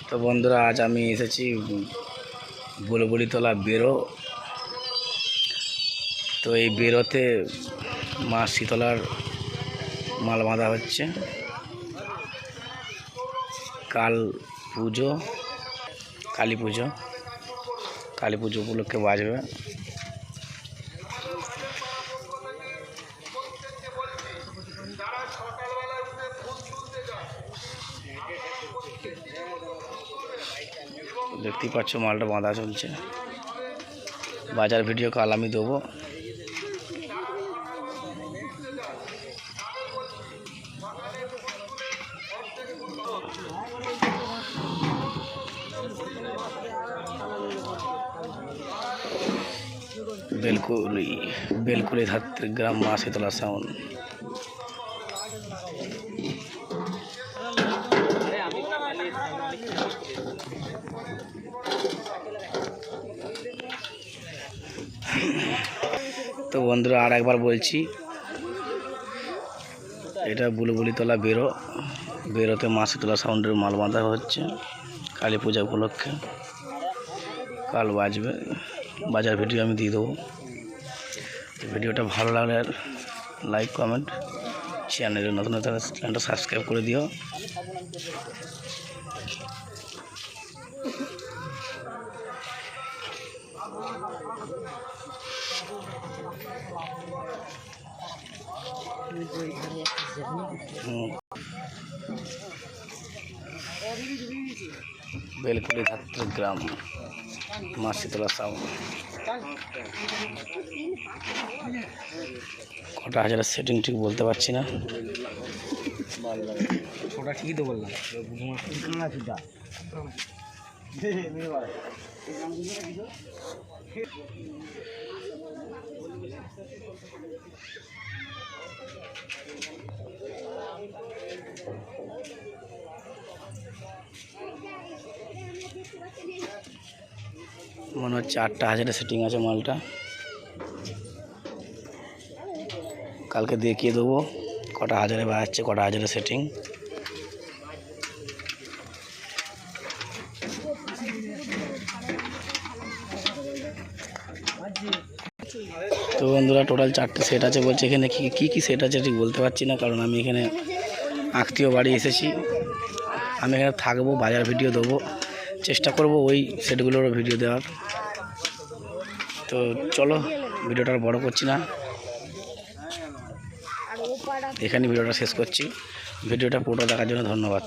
তো বন্ধুরা, আজ আমি এসেছি বুলবুলিতলা বেরো। তো এই বেরোতে মা শীতলার মাল বাঁধা হচ্ছে। কাল পুজো, কালী পুজো উপলক্ষে বাজবে। দেখতেই পাচ্ছ মালটা বাঁধা চলছে। বাজার ভিডিও কাল আমি দেবো। বেলকুলি ধাত্রী গ্রাম মা শীতলা সাউন্ড। তো বন্ধুরা, আর একবার বলছি, এটা বুলবুলিতলা বেরোতে মা শীতলা সাউন্ডের মাল বাঁধা হচ্ছে কালী পূজা উপলক্ষে। কাল বাজবে। বাজার ভিডিও আমি দিয়ে দেবো। ভিডিওটা ভালো লাগলে লাইক, কমেন্ট, চ্যানেলে নতুন চ্যানেলটা সাবস্ক্রাইব করে দিও। বেলকুলি ধাত্রী গ্রাম মা শীতলা সাউন্ড। কটা হাজারের সেটিং ঠিক বলতে পারছি না। ওটা ঠিকই তো বললাম। মনে হচ্ছে 8টা হাজারের সেটিং আছে মালটা। কালকে দেখিয়ে দেবো কটা হাজারে বাজাচ্ছে, কটা হাজারের সেটিং। তো বন্ধুরা, টোটাল 4টে সেট আছে বলছে। এখানে কি সেট আছে ঠিক বলতে পারছি না, কারণ আমি এখানে আত্মীয় বাড়ি এসেছি। আমি এখানে থাকবো, বাজার ভিডিও দেবো, চেষ্টা করব ওই সেটগুলোরও ভিডিও দেওয়ার। তো চলো, ভিডিওটা আর বড় করছি না, এখানে ভিডিওটা শেষ করছি। ভিডিওটা পুরোটা দেখার জন্য ধন্যবাদ।